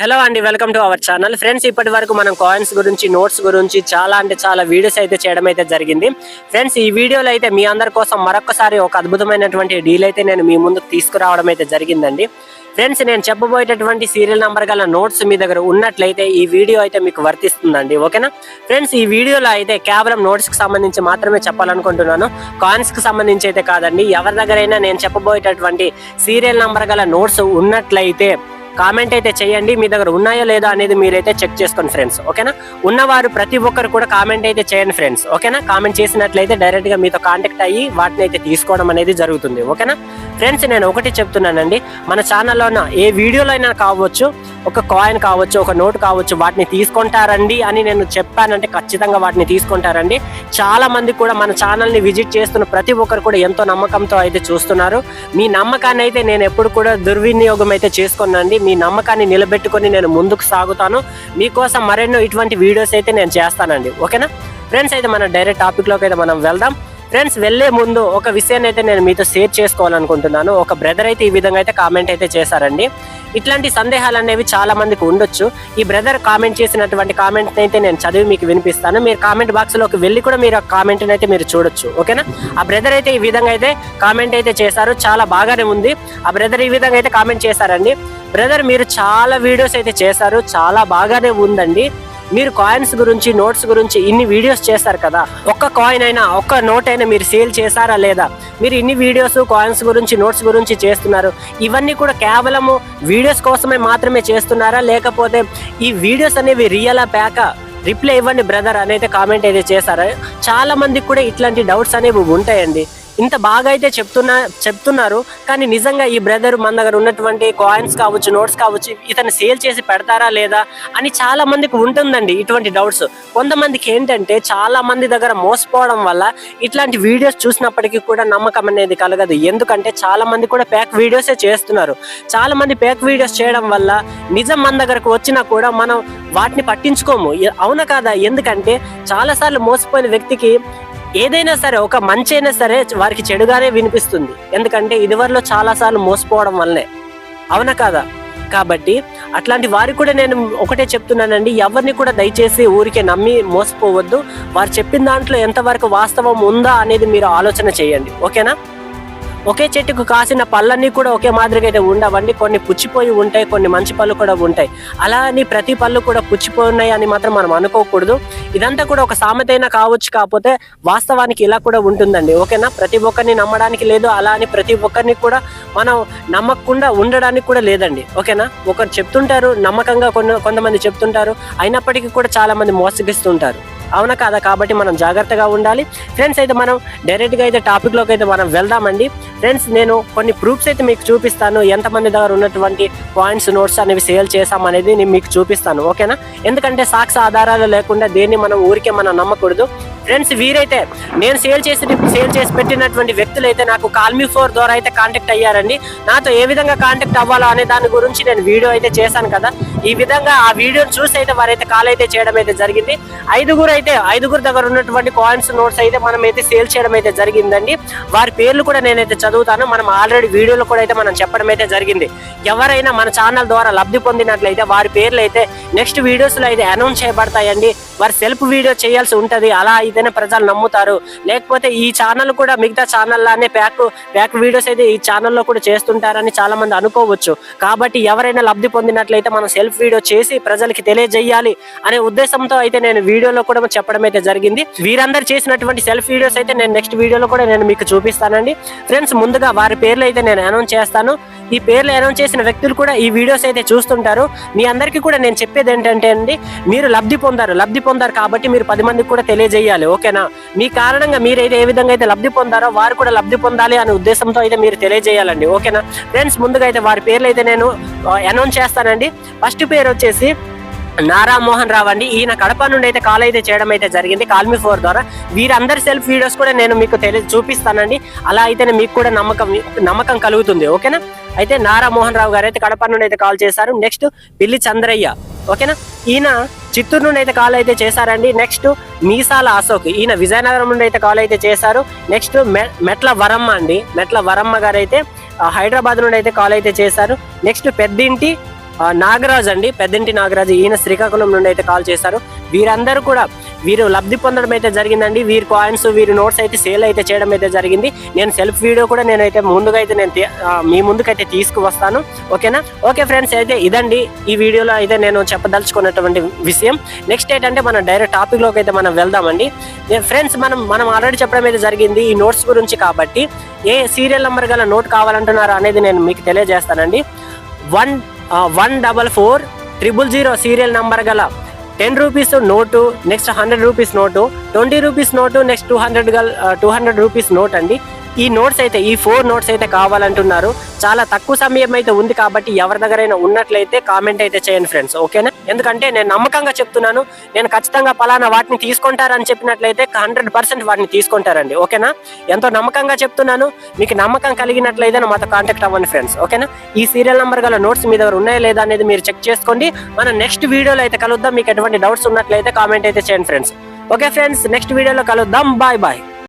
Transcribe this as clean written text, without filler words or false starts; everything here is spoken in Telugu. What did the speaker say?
హలో అండి, welcome to our channel. Friends, ఇప్పటి వరకు మనం కాయిన్స్ గురించి, నోట్స్ గురించి చాలా వీడియోస్ అయితే చేయడం అయితే జరిగింది. ఫ్రెండ్స్, ఈ వీడియోలో అయితే మీ అందరి కోసం మరొకసారి ఒక అద్భుతమైనటువంటి డీల్ అయితే నేను మీ ముందుకు తీసుకురావడం అయితే జరిగిందండి. ఫ్రెండ్స్, నేను చెప్పబోయేటటువంటి సీరియల్ నెంబర్ గల నోట్స్ మీ దగ్గర ఉన్నట్లయితే ఈ వీడియో అయితే మీకు వర్తిస్తుందండి. ఓకేనా ఫ్రెండ్స్, ఈ వీడియోలో అయితే కేవలం నోట్స్ కి సంబంధించి మాత్రమే చెప్పాలనుకుంటున్నాను. కాయిన్స్ కి సంబంధించి అయితే కాదండి. ఎవరి దగ్గరైనా నేను చెప్పబోయేటటువంటి సీరియల్ నెంబర్ గల నోట్స్ ఉన్నట్లయితే కామెంట్ అయితే చేయండి. మీ దగ్గర ఉన్నాయో లేదా అనేది మీరైతే చెక్ చేసుకోండి ఫ్రెండ్స్. ఓకేనా, ఉన్నవారు ప్రతి ఒక్కరు కూడా కామెంట్ అయితే చేయండి ఫ్రెండ్స్. ఓకేనా, కామెంట్ చేసినట్లయితే డైరెక్ట్ గా మీతో కాంటాక్ట్ అయ్యి వాటిని అయితే తీసుకోవడం అనేది జరుగుతుంది. ఓకేనా ఫ్రెండ్స్, నేను ఒకటి చెప్తున్నానండి, మన ఛానల్లో ఉన్న ఏ వీడియోలో అయినా కావచ్చు, ఒక కాయిన్ కావచ్చు, ఒక నోట్ కావచ్చు, వాటిని తీసుకుంటారండి అని నేను చెప్పానంటే ఖచ్చితంగా వాటిని తీసుకుంటారండి. చాలా మంది కూడా మన ఛానల్ని విజిట్ చేస్తున్న ప్రతి ఒక్కరు కూడా ఎంతో నమ్మకంతో అయితే చూస్తున్నారు. మీ నమ్మకాన్ని అయితే నేను ఎప్పుడు కూడా దుర్వినియోగం అయితే చేసుకోనండి. మీ నమ్మకాన్ని నిలబెట్టుకొని నేను ముందుకు సాగుతాను. మీకోసం మరెన్నో ఇటువంటి వీడియోస్ అయితే నేను చేస్తానండి. ఓకేనా ఫ్రెండ్స్, అయితే మన డైరెక్ట్ టాపిక్లోకి అయితే మనం వెళ్దాం. ఫ్రెండ్స్, వెళ్లే ముందు ఒక విషయాన్ని అయితే నేను మీతో షేర్ చేసుకోవాలనుకుంటున్నాను. ఒక బ్రదర్ అయితే ఈ విధంగా అయితే కామెంట్ అయితే చేశారండి. ఇట్లాంటి సందేహాలు అనేవి చాలా మందికి ఉండొచ్చు. ఈ బ్రదర్ కామెంట్ చేసినటువంటి కామెంట్ అయితే నేను చదివి మీకు వినిపిస్తాను. మీరు కామెంట్ బాక్స్ లోకి వెళ్ళి కూడా మీరు ఆ కామెంట్ అయితే మీరు చూడొచ్చు. ఓకేనా, ఆ బ్రదర్ అయితే ఈ విధంగా అయితే కామెంట్ అయితే చేశారు. చాలా బాగానే ఉంది. ఆ బ్రదర్ ఈ విధంగా అయితే కామెంట్ చేశారండి. బ్రదర్, మీరు చాలా వీడియోస్ అయితే చేశారు, చాలా బాగానే ఉందండి. మీరు కాయిన్స్ గురించి, నోట్స్ గురించి ఇన్ని వీడియోస్ చేస్తారు కదా, ఒక్క కాయిన్ అయినా, ఒక్క నోట్ అయినా మీరు సేల్ చేశారా లేదా? మీరు ఇన్ని వీడియోస్ కాయిన్స్ గురించి, నోట్స్ గురించి చేస్తున్నారు, ఇవన్నీ కూడా కేవలము వీడియోస్ కోసమే మాత్రమే చేస్తున్నారా, లేకపోతే ఈ వీడియోస్ అనేవి రియలా ప్యాకా? రిప్లై ఇవ్వండి బ్రదర్ అనేది కామెంట్ అయితే చేశారా? చాలా మందికి కూడా ఇట్లాంటి డౌట్స్ అనేవి ఉంటాయండి. ఇంత బాగా అయితే చెప్తున్నారు, కానీ నిజంగా ఈ బ్రదర్ మన దగ్గర ఉన్నటువంటి కాయిన్స్ కావచ్చు, నోట్స్ కావచ్చు, ఇతను సేల్ చేసి పెడతారా లేదా అని చాలా మందికి ఉంటుందండి ఇటువంటి డౌట్స్. కొంతమందికి ఏంటంటే చాలా మంది దగ్గర మోసపోవడం వల్ల ఇట్లాంటి వీడియోస్ చూసినప్పటికీ కూడా నమ్మకం అనేది కలగదు. ఎందుకంటే చాలా మంది కూడా పేక్ వీడియోసే చేస్తున్నారు. చాలా మంది పేక్ వీడియోస్ చేయడం వల్ల నిజం మన దగ్గరకు వచ్చినా కూడా మనం వాటిని పట్టించుకోము. అవునా కాదా? ఎందుకంటే చాలాసార్లు మోసపోయిన వ్యక్తికి ఏదైనా సరే, ఒక మంచి అయినా సరే వారికి చెడుగానే వినిపిస్తుంది. ఎందుకంటే ఇదివరలో చాలా సార్లు మోసపోవడం వల్లే. అవునా కాదా? కాబట్టి అట్లాంటి వారికి కూడా నేను ఒకటే చెప్తున్నానండి, ఎవరిని కూడా దయచేసి ఊరికే నమ్మి మోసపోవద్దు. వారు చెప్పిన దాంట్లో ఎంతవరకు వాస్తవం ఉందా అనేది మీరు ఆలోచన చేయండి. ఓకేనా, ఒకే చెట్టుకు కాసిన పళ్ళన్నీ కూడా ఒకే మాదిరిగా అయితే ఉండవండి. కొన్ని పుచ్చిపోయి ఉంటాయి, కొన్ని మంచి పళ్ళు కూడా ఉంటాయి. అలా అని ప్రతి పళ్ళు కూడా పుచ్చిపోయి అని మాత్రం మనం అనుకోకూడదు. ఇదంతా కూడా ఒక సామెతైనా కావచ్చు, కాకపోతే వాస్తవానికి ఇలా కూడా ఉంటుందండి. ఓకేనా, ప్రతి ఒక్కరిని నమ్మడానికి లేదు, అలా అని ప్రతి ఒక్కరిని కూడా మనం నమ్మకుండా ఉండడానికి కూడా లేదండి. ఓకేనా, ఒకరు చెప్తుంటారు నమ్మకంగా, కొంతమంది చెప్తుంటారు, అయినప్పటికీ కూడా చాలా మంది మోసగిస్తుంటారు. అవునా కాదా? కాబట్టి మనం జాగ్రత్తగా ఉండాలి. ఫ్రెండ్స్, అయితే మనం డైరెక్ట్గా అయితే టాపిక్లోకి అయితే మనం వెళ్దామండి. ఫ్రెండ్స్, నేను కొన్ని ప్రూఫ్స్ అయితే మీకు చూపిస్తాను. ఎంతమంది దగ్గర ఉన్నటువంటి కాయిన్స్, నోట్స్ అనేవి సేల్ చేసామనేది నేను మీకు చూపిస్తాను. ఓకేనా, ఎందుకంటే సాక్ష్య ఆధారాలు లేకుండా దేన్ని మనం ఊరికే మనం నమ్మకూడదు. ఫ్రెండ్స్, వీరైతే నేను సేల్ చేసి పెట్టినటువంటి వ్యక్తులు అయితే నాకు కాల్మీ4 ద్వారా అయితే కాంటాక్ట్ అయ్యారండి. నాతో ఏ విధంగా కాంటాక్ట్ అవ్వాలో అనే దాని గురించి నేను వీడియో అయితే చేశాను కదా. ఈ విధంగా ఆ వీడియోని చూసి అయితే వారైతే కాల్ అయితే చేయడం అయితే జరిగింది. ఐదుగురు దగ్గర ఉన్నటువంటి కాయిన్స్, నోట్స్ అయితే మనం అయితే సేల్ చేయడం అయితే జరిగిందండి. వారి పేర్లు కూడా నేనైతే చదువుతాను. మనం ఆల్రెడీ వీడియోలో కూడా అయితే మనం చెప్పడం అయితే జరిగింది. ఎవరైనా మన ఛానల్ ద్వారా లబ్ధి పొందినట్లయితే వారి పేర్లు అయితే నెక్స్ట్ వీడియోస్ లో అయితే అనౌన్స్ చేయబడతాయండి. వారి సెల్ఫ్ వీడియో చేయాల్సి ఉంటది. అలా అయితేనే ప్రజలు నమ్ముతారు. లేకపోతే ఈ ఛానల్ కూడా మిగతా ఛానల్ లానే ప్యాక్ వీడియోస్ అయితే ఈ ఛానల్లో కూడా చేస్తుంటారని చాలా మంది అనుకోవచ్చు. కాబట్టి ఎవరైనా లబ్ధి పొందినట్లయితే మనం సెల్ఫ్ వీడియో చేసి ప్రజలకి తెలియజేయాలి అనే ఉద్దేశంతో అయితే నేను వీడియోలో కూడా చెప్పడం అయితే జరిగింది. వీరందరూ చేసినటువంటి సెల్ఫ్ వీడియోస్ అయితే నేను నెక్స్ట్ వీడియోలో కూడా నేను మీకు చూపిస్తానండి. ఫ్రెండ్స్, ముందుగా వారి పేర్లు అయితే నేను అనౌన్స్ చేస్తాను. ఈ పేర్లు అనౌన్స్ చేసిన వ్యక్తులు కూడా ఈ వీడియోస్ అయితే చూస్తుంటారు. మీ అందరికీ కూడా నేను చెప్పేది ఏంటంటే అండి, మీరు లబ్ధి పొందారు కాబట్టి మీరు 10 మందికి కూడా తెలియజేయాలి. ఓకేనా, మీ కారణంగా మీరైతే ఏ విధంగా అయితే లబ్ధి పొందారో వారు కూడా లబ్ధి పొందాలి అనే ఉద్దేశంతో అయితే మీరు తెలియజేయాలండి. ఓకేనా ఫ్రెండ్స్, ముందుగా అయితే వారి పేర్లు అయితే నేను అనౌన్స్ చేస్తానండి. ఫస్ట్ పేరు వచ్చేసి నారా మోహన్ రావు అండి. ఈయన కడప నుండి అయితే కాల్ అయితే చేయడం అయితే జరిగింది కాల్మీ4 ద్వారా. వీరందరి సెల్ఫ్ వీడియోస్ కూడా నేను మీకు చూపిస్తానండి. అలా అయితేనే మీకు కూడా నమ్మకం కలుగుతుంది. ఓకేనా, అయితే నారా మోహన్ రావు గారు అయితే కడప నుండి అయితే కాల్ చేశారు. నెక్స్ట్ పిల్లి చంద్రయ్య. ఓకేనా, ఈయన చిత్తూరు నుండి అయితే కాల్ అయితే చేశారండి. నెక్స్ట్ మీసాల అశోక్, ఈయన విజయనగరం నుండి అయితే కాల్ అయితే చేశారు. నెక్స్ట్ మెట్ల వరమ్మ అండి. మెట్ల వరమ్మ గారు అయితే హైదరాబాద్ నుండి అయితే కాల్ అయితే చేశారు. నెక్స్ట్ పెద్దింటి నాగరాజు అండి, పెద్దంటి నాగరాజు. ఈయన శ్రీకాకుళం నుండి అయితే కాల్ చేశారు. వీరందరూ కూడా వీరు లబ్ధి పొందడం అయితే జరిగిందండి. వీరి కాయిన్స్, వీరి నోట్స్ అయితే సేల్ అయితే చేయడం అయితే జరిగింది. నేను సెల్ఫ్ వీడియో కూడా నేనైతే ముందుగా అయితే మీ ముందుకైతే తీసుకువస్తాను. ఓకేనా? ఓకే ఫ్రెండ్స్, అయితే ఇదండి ఈ వీడియోలో అయితే నేను చెప్పదలుచుకున్నటువంటి విషయం. నెక్స్ట్ ఏంటంటే మనం డైరెక్ట్ టాపిక్ లోకి అయితే మనం వెళ్దామండి. ఫ్రెండ్స్, మనం ఆల్రెడీ చెప్పడం అయితే జరిగింది ఈ నోట్స్ గురించి. కాబట్టి ఏ సీరియల్ నెంబర్ గల నోట్ కావాలంటున్నారు అనేది నేను మీకు తెలియజేస్తానండి. 1440000 సీరియల్ నంబర్ గల 10 rupees note, next 100 rupees note, 20 rupees note, next 200 rupees note అండి. ఈ నోట్స్ అయితే, ఈ 4 నోట్స్ అయితే కావాలంటున్నారు. చాలా తక్కువ సమయం అయితే ఉంది కాబట్టి ఎవరి దగ్గరైనా ఉన్నట్లయితే కామెంట్ అయితే చేయండి ఫ్రెండ్స్. ఓకేనా? ఎందుకంటే నేను నమ్మకంగా చెప్తున్నాను, నేను ఖచ్చితంగా పలానా వాటిని తీసుకుంటారని చెప్పినట్లయితే 100% వాటిని తీసుకుంటారండి. ఓకేనా? ఎంతో నమ్మకంగా చెప్తున్నాను. మీకు నమ్మకం కలిగినట్లయితే మాతో కాంటాక్ట్ అవ్వండి ఫ్రెండ్స్. ఓకేనా? ఈ సీరియల్ నెంబర్ గల నోట్స్ మీ దగ్గర ఉన్నాయా లేదా అనేది మీరు చెక్ చేసుకోండి. మనం నెక్స్ట్ వీడియోలో అయితే కలుద్దాం. మీకు ఎటువంటి డౌట్స్ ఉన్నట్లయితే కామెంట్ అయితే చేయండి ఫ్రెండ్స్. ఓకే ఫ్రెండ్స్, నెక్స్ట్ వీడియోలో కలుద్దాం. Bye bye.